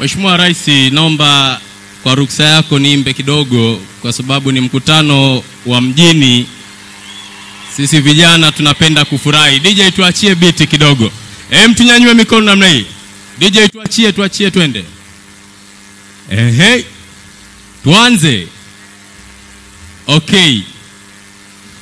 Mheshimiwa Rais, naomba kwa ruksa yako niimbe kidogo kwa sababu ni mkutano wa mjini. Sisi vijana tunapenda kufurahi. DJ tuachie beat kidogo. Tunyanyue mikono namna hii. DJ tuachie twende. Tuanze. Okay.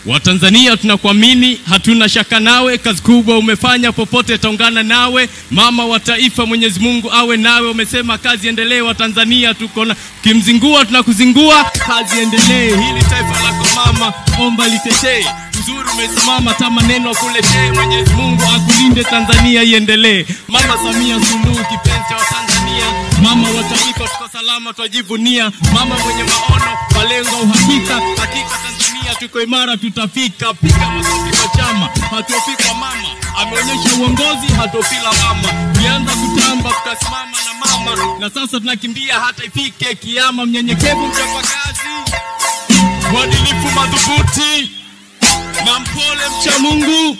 Watanzania tunakuamini, hatuna shaka nawe, kazi kubwa umefanya, popote taungana nawe, mama wa taifa, Mwenyezi Mungu awe nawe. Umesema kazi endelee, wa Tanzania tuko na kimzingua, tunakuzingua, kazi endelee, hili taifa lako mama, omba litetee, uzuri umesimama, tama neno kuletee, Mwenyezi Mungu akulinde, Tanzania iendelee. Mama Samia Suluhu, kipenzi wa Tanzania, mama wa taifa, tuko salama tujivunia, mama mwenye maono, malengo uhakika, hakika Tanzania tuko imara, tutafika. Piga makofi kwa chama, hatufika mama, ameonyesha uongozi, hatufila mama, tuanza kutamba, tukasimama na mama, na sasa tunakimbia hata ifike kiyama. Mnyenyekevu, mchapakazi, mwadilifu, madhubuti na mpole, mcha Mungu,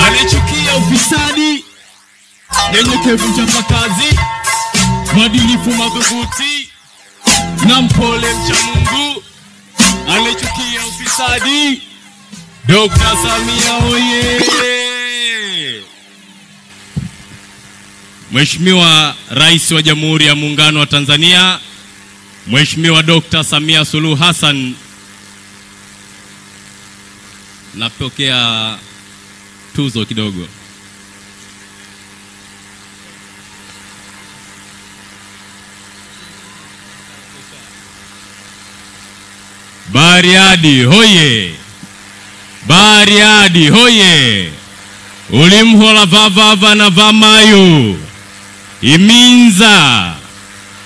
alichukia ufisadi. Mnyenyekevu, mchapakazi, mwadilifu, madhubuti na mpole, mcha Mungu, alichukia ufisadi. Dr. Samia oye! Mheshimiwa Rais wa Jamhuri ya Muungano wa Tanzania, Mheshimiwa Dr. Samia Suluhu Hassan, napokea tuzo kidogo. Bariadi hoye! Bariadi hoye! Ulimhola vavava na vamayo, iminza,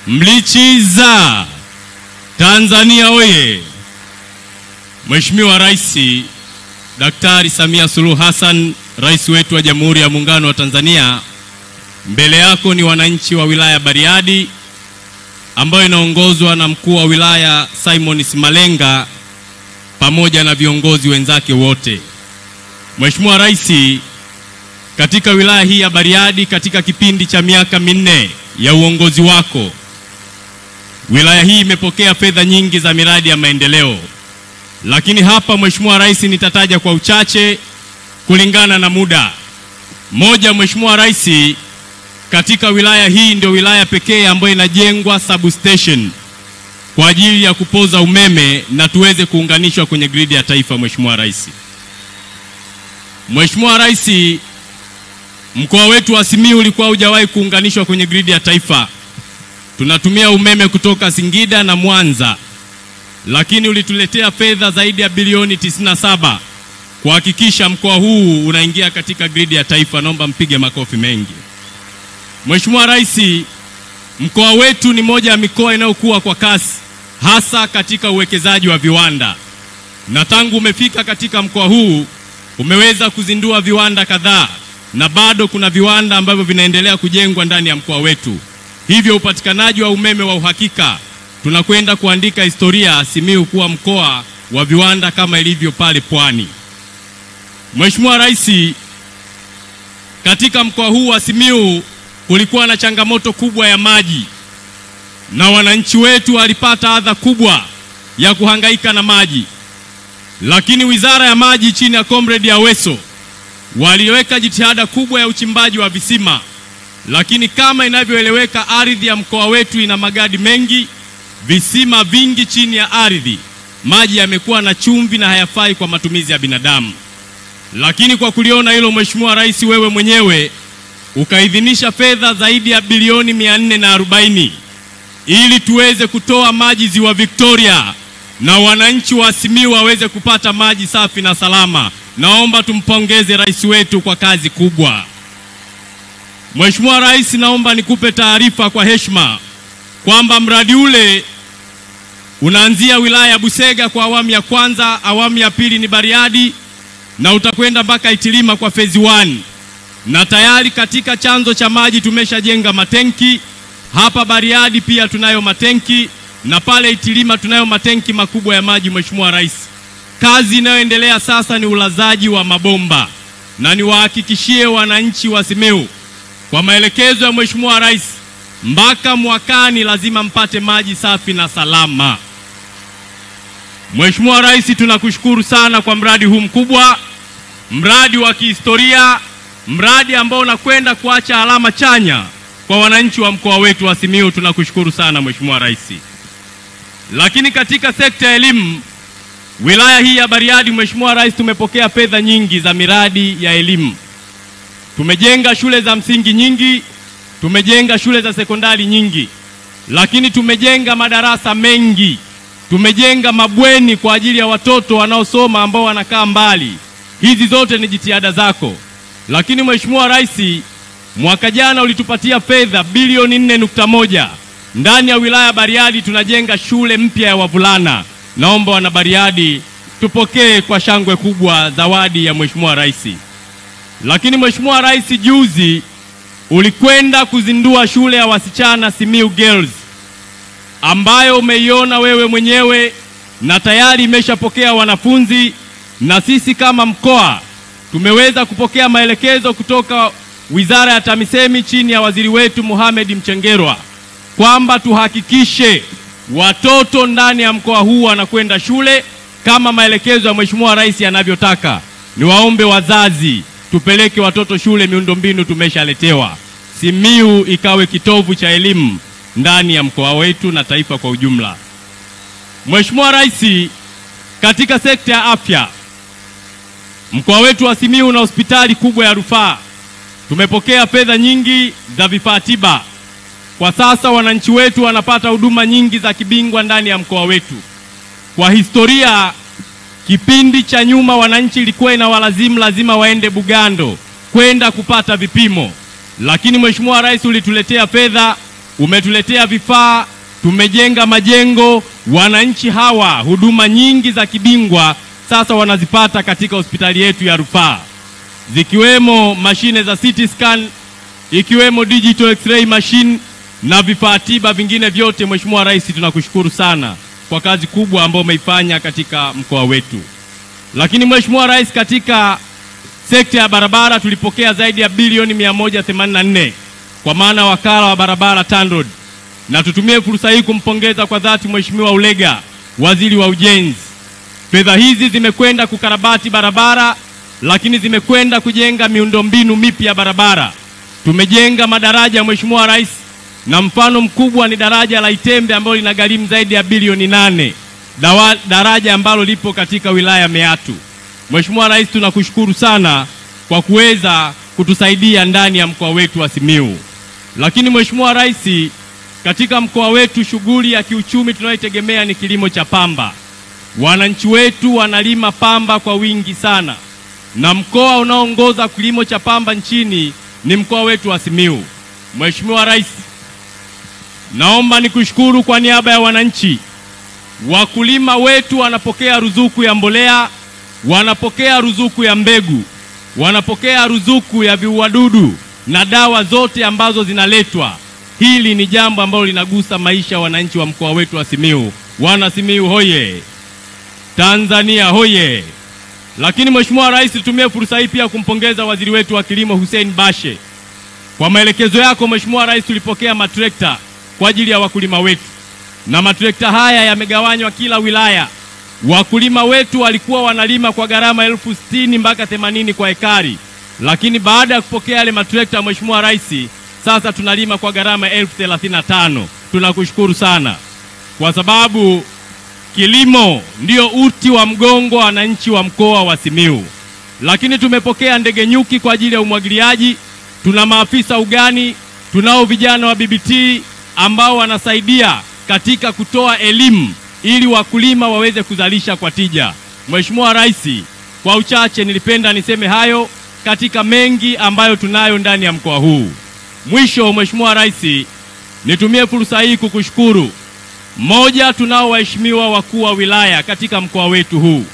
mlichiza, Tanzania hoye! Mheshimiwa Rais Daktari Samia Suluhu Hassan, Rais wetu wa Jamhuri ya Muungano wa Tanzania, mbele yako ni wananchi wa wilaya Bariadi ambayo inaongozwa na mkuu wa wilaya Simon Simalenga pamoja na viongozi wenzake wote. Mheshimiwa Rais, katika wilaya hii ya Bariadi, katika kipindi cha miaka 4 ya uongozi wako, wilaya hii imepokea fedha nyingi za miradi ya maendeleo. Lakini hapa Mheshimiwa Rais, nitataja kwa uchache kulingana na muda. Moja, Mheshimiwa Rais, katika wilaya hii ndio wilaya pekee ambayo inajengwa substation kwa ajili ya kupoza umeme na tuweze kuunganishwa kwenye gridi ya taifa. Mheshimiwa Rais, Mheshimiwa Rais, mkoa wetu wa Simiyu ulikuwa hujawahi kuunganishwa kwenye gridi ya taifa. Tunatumia umeme kutoka Singida na Mwanza, lakini ulituletea fedha zaidi ya bilioni 97 kuhakikisha mkoa huu unaingia katika gridi ya taifa. Naomba mpige makofi mengi. Mheshimiwa Rais, mkoa wetu ni moja ya mikoa inayokuwa kwa kasi, hasa katika uwekezaji wa viwanda. Na tangu umefika katika mkoa huu, umeweza kuzindua viwanda kadhaa, na bado kuna viwanda ambavyo vinaendelea kujengwa ndani ya mkoa wetu. Hivyo upatikanaji wa umeme wa uhakika, tunakwenda kuandika historia Simiyu kuwa mkoa wa viwanda kama ilivyo pale Pwani. Mheshimiwa Rais, katika mkoa huu wa Simiyu kulikuwa na changamoto kubwa ya maji, na wananchi wetu walipata adha kubwa ya kuhangaika na maji. Lakini Wizara ya Maji chini ya Comrade Aweso waliweka jitihada kubwa ya uchimbaji wa visima. Lakini kama inavyoeleweka, ardhi ya mkoa wetu ina magadi mengi, visima vingi chini ya ardhi, maji yamekuwa na chumvi na hayafai kwa matumizi ya binadamu. Lakini kwa kuliona hilo, Mheshimiwa Rais, wewe mwenyewe ukaidhinisha fedha zaidi ya bilioni 440 ili tuweze kutoa maji Ziwa Victoria na wananchi wa Simiyu waweze kupata maji safi na salama. Naomba tumpongeze rais wetu kwa kazi kubwa. Mheshimiwa Rais, naomba nikupe taarifa kwa heshima kwamba mradi ule unaanzia wilaya ya Busega kwa awamu ya kwanza, awamu ya pili ni Bariadi, na utakwenda mpaka Itilima kwa phase 1. Na tayari katika chanzo cha maji tumeshajenga matenki. Hapa Bariadi pia tunayo matenki, na pale Itilima tunayo matenki makubwa ya maji. Mheshimiwa Rais, kazi inayoendelea sasa ni ulazaji wa mabomba, na niwahakikishie wananchi wa Simiyu kwa maelekezo ya Mheshimiwa Rais, mpaka mwakani lazima mpate maji safi na salama. Mheshimiwa Rais, tunakushukuru sana kwa mradi huu mkubwa, mradi wa kihistoria, mradi ambao unakwenda kuacha alama chanya kwa wananchi wa mkoa wetu wa Simiyu. Tunakushukuru sana Mheshimiwa Rais. Lakini katika sekta ya elimu, wilaya hii ya Bariadi, Mheshimiwa Rais, tumepokea fedha nyingi za miradi ya elimu. Tumejenga shule za msingi nyingi, tumejenga shule za sekondari nyingi, lakini tumejenga madarasa mengi, tumejenga mabweni kwa ajili ya watoto wanaosoma ambao wanakaa mbali. Hizi zote ni jitihada zako. Lakini Mheshimiwa Rais, mwaka jana ulitupatia fedha bilioni 4.1. Ndani ya wilaya Bariadi tunajenga shule mpya ya wavulana. Naomba wana Bariadi tupokee kwa shangwe kubwa zawadi ya Mheshimiwa Rais. Lakini Mheshimiwa Rais, juzi ulikwenda kuzindua shule ya wasichana Simiyu Girls, ambayo umeiona wewe mwenyewe na tayari imeshapokea wanafunzi, na sisi kama mkoa tumeweza kupokea maelekezo kutoka Wizara ya TAMISEMI chini ya waziri wetu Mohamed Mchengerwa kwamba tuhakikishe watoto ndani ya mkoa huu wanakwenda shule kama maelekezo ya Mheshimiwa Rais yanavyotaka. Niwaombe wazazi, tupeleke watoto shule, miundombinu tumeshaletewa. Simiyu ikawe kitovu cha elimu ndani ya mkoa wetu na taifa kwa ujumla. Mheshimiwa Rais, katika sekta ya afya, mkoa wetu wa Simiyu una hospitali kubwa ya rufaa. Tumepokea fedha nyingi za vifaa tiba. Kwa sasa wananchi wetu wanapata huduma nyingi za kibingwa ndani ya mkoa wetu. Kwa historia, kipindi cha nyuma wananchi ilikuwa inawalazimu lazima waende Bugando kwenda kupata vipimo. Lakini Mheshimiwa Rais ulituletea fedha, umetuletea vifaa, tumejenga majengo, wananchi hawa huduma nyingi za kibingwa sasa wanazipata katika hospitali yetu ya rufaa, zikiwemo mashine za CT scan, ikiwemo digital x-ray machine na vifaa tiba vingine vyote. Mheshimiwa Rais, tunakushukuru sana kwa kazi kubwa ambayo umeifanya katika mkoa wetu. Lakini Mheshimiwa Rais, katika sekta ya barabara tulipokea zaidi ya bilioni 184 kwa maana wakala wa barabara TANROADS, na tutumie fursa hii kumpongeza kwa dhati Mheshimiwa Ulega, waziri wa ujenzi. Fedha hizi zimekwenda kukarabati barabara, lakini zimekwenda kujenga miundombinu mipya ya barabara. Tumejenga madaraja Mheshimiwa Rais, na mfano mkubwa ni daraja la Itembe ambalo linagharimu zaidi ya bilioni 8, daraja ambalo lipo katika wilaya ya Meatu. Mheshimiwa Rais, tunakushukuru sana kwa kuweza kutusaidia ndani ya mkoa wetu wa Simiyu. Lakini Mheshimiwa Rais, katika mkoa wetu shughuli ya kiuchumi tunayotegemea ni kilimo cha pamba. Wananchi wetu wanalima pamba kwa wingi sana, na mkoa unaoongoza kilimo cha pamba nchini ni mkoa wetu wa Simiyu. Mheshimiwa Rais, naomba nikushukuru kwa niaba ya wananchi. Wakulima wetu wanapokea ruzuku ya mbolea, wanapokea ruzuku ya mbegu, wanapokea ruzuku ya viuadudu na dawa zote ambazo zinaletwa. Hili ni jambo ambalo linagusa maisha ya wananchi wa mkoa wetu wa Simiyu. Wana Simiyu hoye! Tanzania hoye! Lakini Mheshimiwa Rais, tutumie fursa hii pia kumpongeza waziri wetu wa kilimo Hussein Bashe. Kwa maelekezo yako Mheshimiwa Rais, tulipokea matrekta kwa ajili ya wakulima wetu, na matrekta haya yamegawanywa kila wilaya. Wakulima wetu walikuwa wanalima kwa gharama 60,000 mpaka 80,000 kwa ekari, lakini baada ya kupokea yale matrekta Mheshimiwa Rais, sasa tunalima kwa gharama 35,000. Tunakushukuru sana, kwa sababu kilimo ndio uti wa mgongo wa wananchi wa mkoa wa Simiyu. Lakini tumepokea ndege nyuki kwa ajili ya umwagiliaji. Tuna maafisa ugani, tunao vijana wa BBT ambao wanasaidia katika kutoa elimu ili wakulima waweze kuzalisha kwa tija. Mheshimiwa Rais, kwa uchache nilipenda niseme hayo katika mengi ambayo tunayo ndani ya mkoa huu. Mwisho, Mheshimiwa Rais, nitumie fursa hii kukushukuru. Moja, tunao waheshimiwa wakuu wa wilaya katika mkoa wetu huu.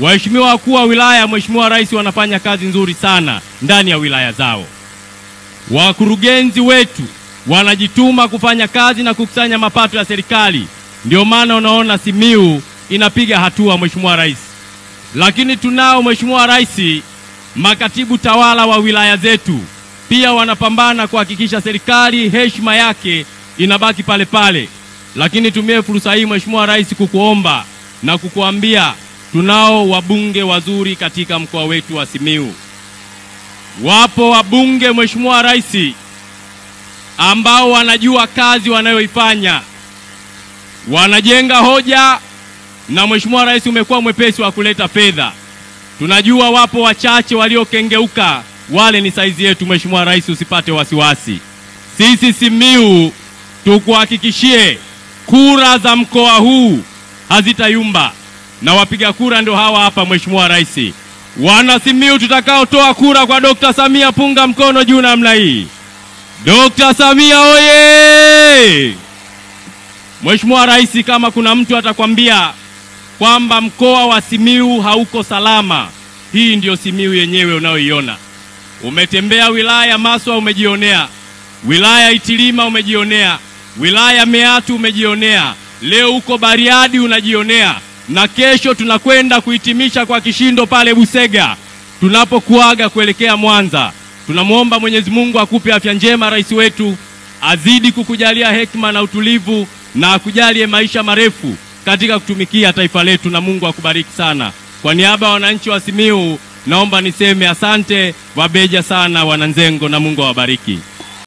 Waheshimiwa wakuu wa wilaya, Mheshimiwa Rais, wanafanya kazi nzuri sana ndani ya wilaya zao. Wakurugenzi wetu wanajituma kufanya kazi na kukusanya mapato ya serikali. Ndio maana unaona Simiyu inapiga hatua Mheshimiwa Rais. Lakini tunao Mheshimiwa Rais makatibu tawala wa wilaya zetu. pia wanapambana kuhakikisha serikali heshima yake inabaki pale pale. Lakini tumie fursa hii Mheshimiwa Rais kukuomba na kukuambia tunao wabunge wazuri katika mkoa wetu wa Simiyu. Wapo wabunge Mheshimiwa Rais ambao wanajua kazi wanayoifanya, wanajenga hoja, na Mheshimiwa Rais umekuwa mwepesi wa kuleta fedha. Tunajua wapo wachache waliokengeuka, wale ni saizi yetu. Mheshimiwa Rais usipate wasiwasi, sisi Simiyu tukuhakikishie kura za mkoa huu hazitayumba, na wapiga kura ndio hawa hapa. Mheshimiwa Rais, wana Simiyu tutakao toa kura kwa Dr. Samia, punga mkono juu namna hii. Dr. Samia oye! Mheshimiwa Rais, kama kuna mtu atakwambia kwamba mkoa wa Simiyu hauko salama, hii ndio Simiyu yenyewe unayoiona. Umetembea wilaya Maswa umejionea, wilaya Itilima umejionea, wilaya Meatu umejionea, leo uko Bariadi unajionea, na kesho tunakwenda kuhitimisha kwa kishindo pale Busega tunapokuaga kuelekea Mwanza. Tunamuomba Mwenyezi Mungu akupe afya njema rais wetu, azidi kukujalia hekima na utulivu, na akujalie maisha marefu katika kutumikia taifa letu, na Mungu akubariki sana. Kwa niaba ya wananchi wa Simiyu naomba niseme asante, wabeja sana wananzengo, na Mungu awabariki.